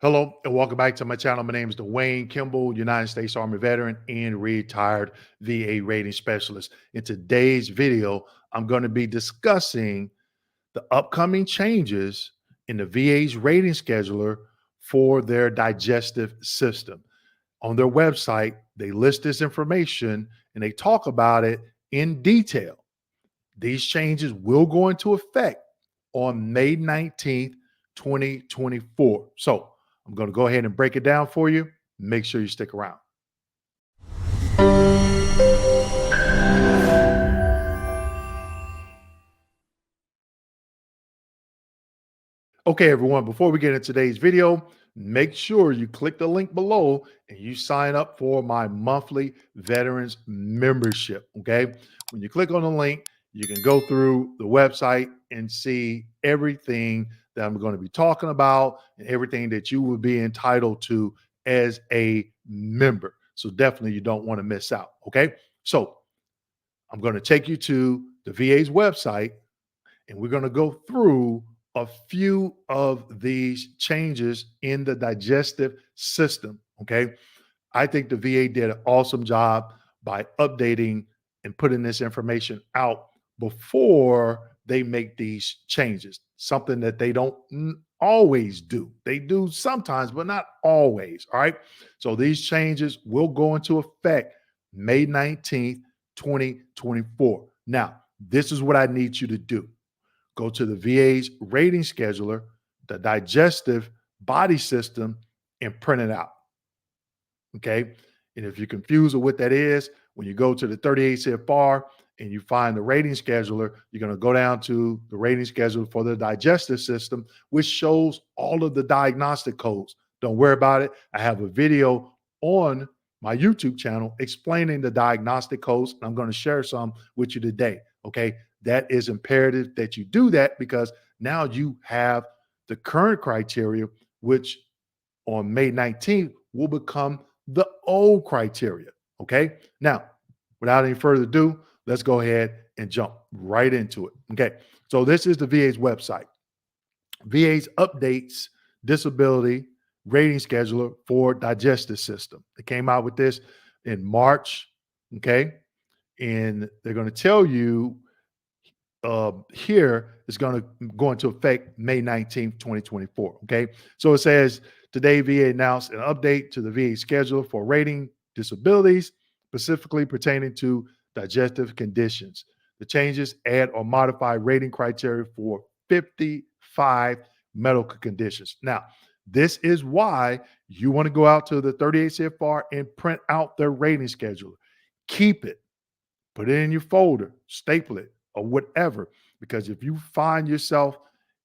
Hello and welcome back to my channel. My name is Dwayne Kimball, United States Army veteran and retired VA rating specialist. In today's video, I'm going to be discussing the upcoming changes in the VA's rating scheduler for their digestive system. On their website, they list this information and they talk about it in detail. These changes will go into effect on May 19th, 2024. So I'm going to go ahead and break it down for you. Make sure you stick around. Okay, everyone, before we get into today's video, make sure you click the link below and you sign up for my monthly veterans membership. Okay, when you click on the link, you can go through the website and see everything that I'm going to be talking about and everything that you will be entitled to as a member. So definitely you don't want to miss out. Okay, so I'm going to take you to the VA's website and we're going to go through a few of these changes in the digestive system. Okay. I think the VA did an awesome job by updating and putting this information out before they make these changes, something that they don't always do. They do sometimes, but not always. All right. So these changes will go into effect May 19th, 2024. Now, this is what I need you to do. Go to the VA's rating scheduler, the digestive body system, and print it out. Okay. And if you're confused with what that is, when you go to the 38 CFR and you find the rating scheduler, you're going to go down to the rating scheduler for the digestive system, which shows all of the diagnostic codes. Don't worry about it. I have a video on my YouTube channel explaining the diagnostic codes, and I'm going to share some with you today. Okay. That is imperative that you do that because now you have the current criteria, which on May 19th will become the old criteria. Okay. Now, without any further ado, let's go ahead and jump right into it. Okay. So this is the VA's website. VA's updates disability rating scheduler for digestive system. They came out with this in March. Okay. And they're going to tell you here is going to go into effect May 19th, 2024. Okay. So it says today VA announced an update to the VA schedule for rating disabilities, specifically pertaining to digestive conditions. The changes add or modify rating criteria for 55 medical conditions. Now, this is why you want to go out to the 38 CFR and print out their rating scheduler. Keep it, put it in your folder, staple it, or whatever. Because if you find yourself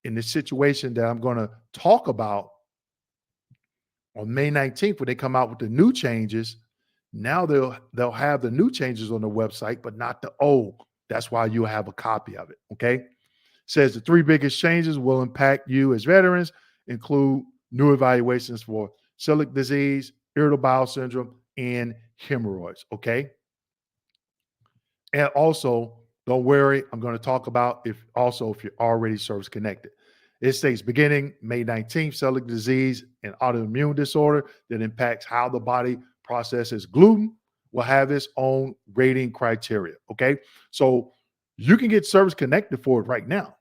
in the situation that I'm going to talk about on May 19th, when they come out with the new changes, now they'll have the new changes on the website, but not the old. That's why you have a copy of it. Okay. It says the three biggest changes will impact you as veterans include new evaluations for celiac disease, irritable bowel syndrome, and hemorrhoids. Okay. And also, don't worry, I'm going to talk about if you're already service connected. It states beginning May 19th, celiac disease and autoimmune disorder that impacts how the body processes gluten will have its own rating criteria. Okay. So you can get service connected for it right now.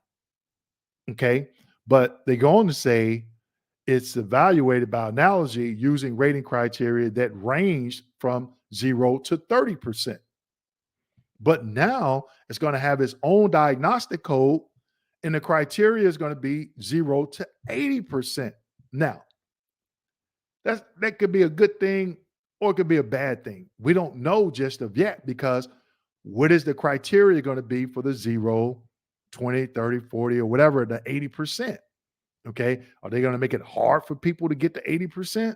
Okay. But they go on to say it's evaluated by analogy using rating criteria that range from 0 to 30%. But now it's going to have its own diagnostic code, and the criteria is going to be 0 to 80%. Now, that could be a good thing or it could be a bad thing. We don't know just of yet because what is the criteria going to be for the 0, 20, 30, 40, or whatever, the 80%? Okay. Are they going to make it hard for people to get to 80%?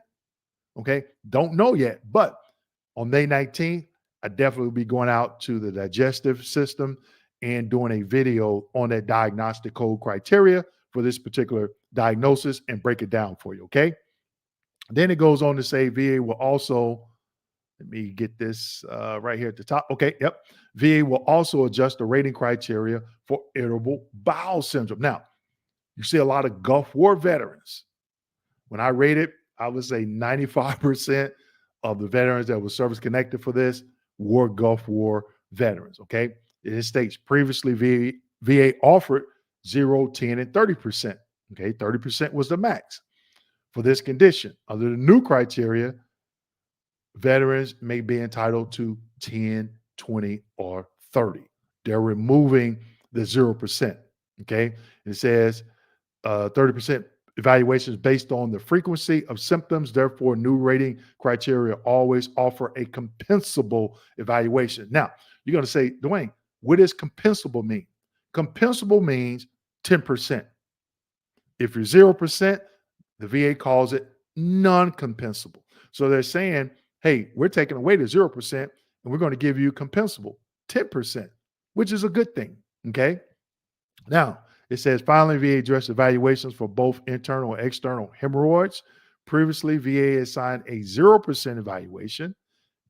Okay. Don't know yet. But on May 19th, I definitely will be going out to the digestive system and doing a video on that diagnostic code criteria for this particular diagnosis and break it down for you. Okay. Then it goes on to say VA will also, let me get this right here at the top. Okay. Yep. VA will also adjust the rating criteria for irritable bowel syndrome. Now, you see a lot of Gulf War veterans. when I rated, I would say 95% of the veterans that were service connected for this were Gulf War veterans. Okay. It states previously VA offered 0, 10, and 30%. Okay. 30% was the max for this condition. Under the new criteria, veterans may be entitled to 10, 20, or 30. They're removing the 0%. Okay. It says 30% evaluations based on the frequency of symptoms. Therefore, new rating criteria always offer a compensable evaluation. Now, you're going to say, Dwayne, what does compensable mean? Compensable means 10%. If you're 0%, the VA calls it non-compensable. So they're saying, hey, we're taking away the 0% and we're going to give you compensable 10%, which is a good thing. Okay. Now, it says finally, VA addressed evaluations for both internal and external hemorrhoids. Previously, VA assigned a 0% evaluation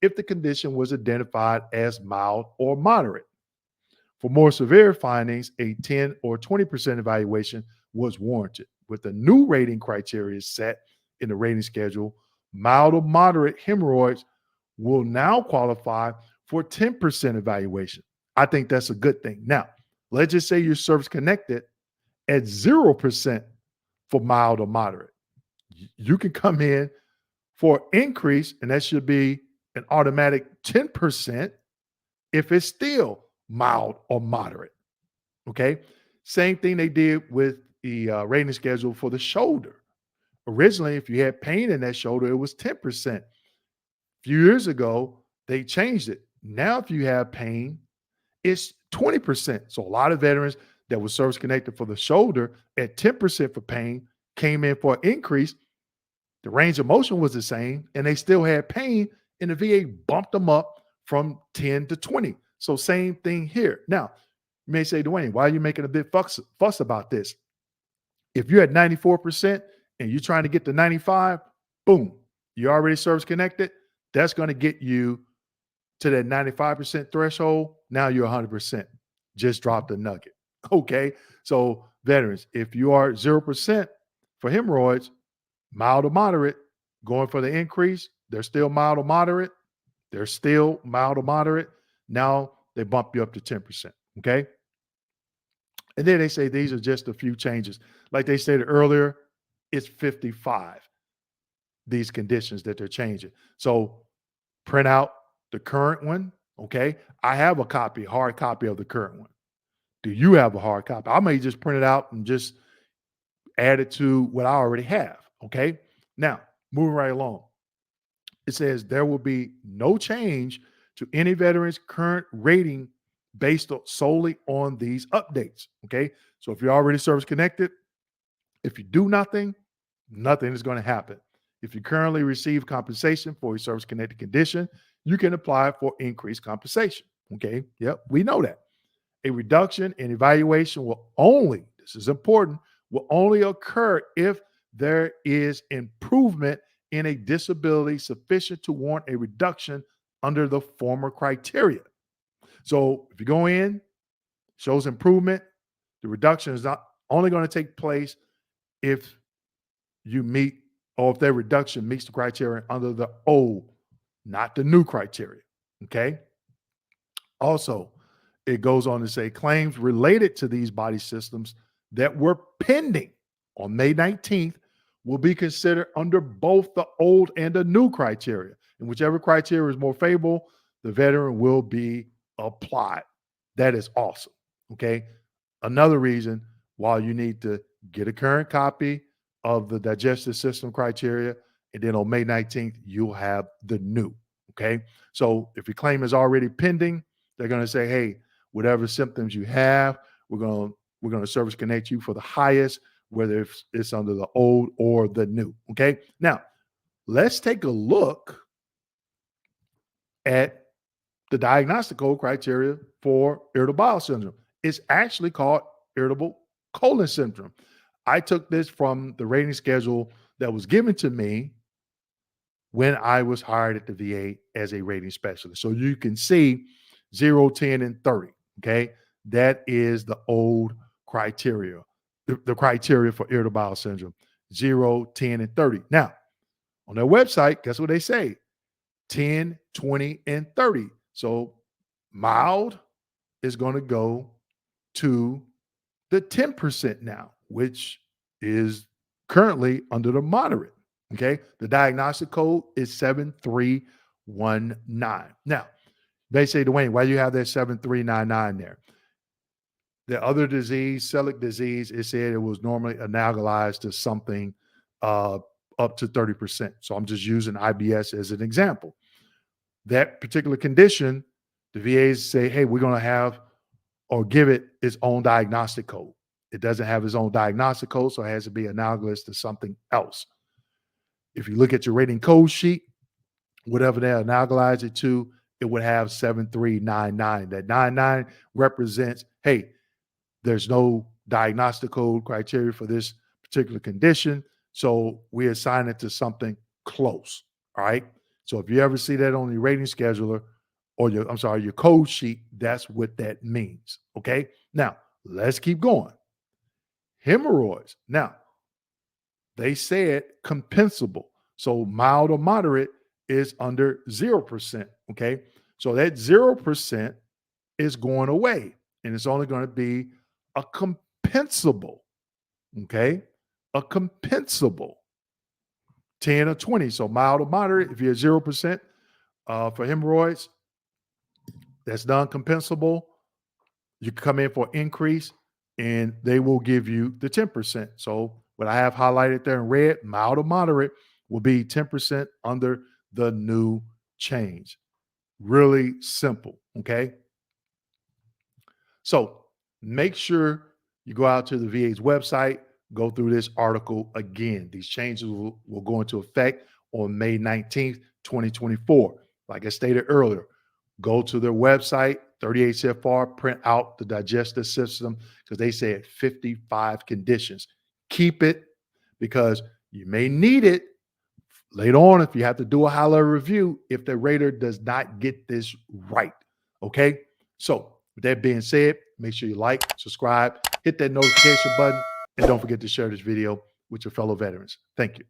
if the condition was identified as mild or moderate. For more severe findings, a 10 or 20% evaluation was warranted. With the new rating criteria set in the rating schedule, mild or moderate hemorrhoids will now qualify for 10% evaluation. I think that's a good thing. Now, let's just say you're service connected at 0% for mild or moderate. You can come in for increase, and that should be an automatic 10% if it's still mild or moderate. Okay. Same thing they did with the rating schedule for the shoulder. Originally, if you had pain in that shoulder, it was 10%. A few years ago, they changed it. Now, if you have pain, it's 20%. So a lot of veterans that were service connected for the shoulder at 10% for pain came in for an increase. The range of motion was the same, and they still had pain, and the VA bumped them up from 10 to 20. So same thing here. Now, you may say, Dwayne, why are you making a big fuss about this? If you're at 94% and you're trying to get to 95, boom, you're already service connected. That's going to get you to that 95% threshold. Now you're 100%. Just drop the nugget. Okay. So veterans, if you are 0% for hemorrhoids, mild or moderate, going for the increase, they're still mild or moderate. They're still mild or moderate. Now they bump you up to 10%. Okay. And then they say these are just a few changes. Like they stated earlier, it's 55, these conditions that they're changing. So print out the current one. Okay. I have a copy, hard copy of the current one. Do you have a hard copy? I may just print it out and just add it to what I already have. Okay. Now, moving right along. It says there will be no change to any veteran's current rating based solely on these updates. Okay. So if you're already service connected, if you do nothing, nothing is going to happen. If you currently receive compensation for a service connected condition, you can apply for increased compensation. Okay. Yep. We know that. A reduction in evaluation will only, this is important, will only occur if there is improvement in a disability sufficient to warrant a reduction under the former criteria. So if you go in, shows improvement, the reduction is not only going to take place if you meet, or if that reduction meets the criteria under the old, not the new criteria. Okay. Also, it goes on to say claims related to these body systems that were pending on May 19th will be considered under both the old and the new criteria. And whichever criteria is more favorable, the veteran will be applied. That is awesome. Okay. Another reason why you need to get a current copy of the digestive system criteria, and then on May 19th, you'll have the new. Okay. So if your claim is already pending, they're going to say, hey, whatever symptoms you have, we're going to service connect you for the highest, whether it's under the old or the new. Okay. Now, let's take a look at the diagnostic code criteria for irritable bowel syndrome. It's actually called irritable colon syndrome. I took this from the rating schedule that was given to me when I was hired at the VA as a rating specialist. So you can see 0, 10, and 30. Okay. That is the old criteria, the criteria for irritable bowel syndrome. 0, 10, and 30. Now, on their website, guess what they say? 10, 20, and 30. So mild is going to go to the 10% now, which is currently under the moderate. Okay. The diagnostic code is 7319. Now, they say, Dwayne, why do you have that 7399 there? The other disease, celiac disease, it said it was normally analogized to something up to 30%. So I'm just using IBS as an example. That particular condition, the VAs say, hey, we're going to have or give it its own diagnostic code. It doesn't have its own diagnostic code, so it has to be analogous to something else. If you look at your rating code sheet, whatever they analogize it to, it would have 7399. That 99 represents, hey, there's no diagnostic code criteria for this particular condition, so we assign it to something close. All right. So if you ever see that on your rating scheduler or your code sheet, that's what that means. Okay. Now let's keep going. Hemorrhoids. Now they said compensable. So mild or moderate is under 0%. Okay. So that 0% is going away and it's only going to be a compensable. Okay. A compensable 10 or 20. So mild or moderate, if you're 0% for hemorrhoids, that's non-compensable. You can come in for increase and they will give you the 10%. So what I have highlighted there in red, mild or moderate, will be 10% under the new change. Really simple. Okay. So make sure you go out to the VA's website, go through this article again. These changes will go into effect on May 19th, 2024. Like I stated earlier, go to their website, 38 CFR, print out the digestive system because they said 55 conditions. Keep it because you may need it later on if you have to do a high-level review if the rater does not get this right. Okay? So with that being said, make sure you like, subscribe, hit that notification button, and don't forget to share this video with your fellow veterans. Thank you.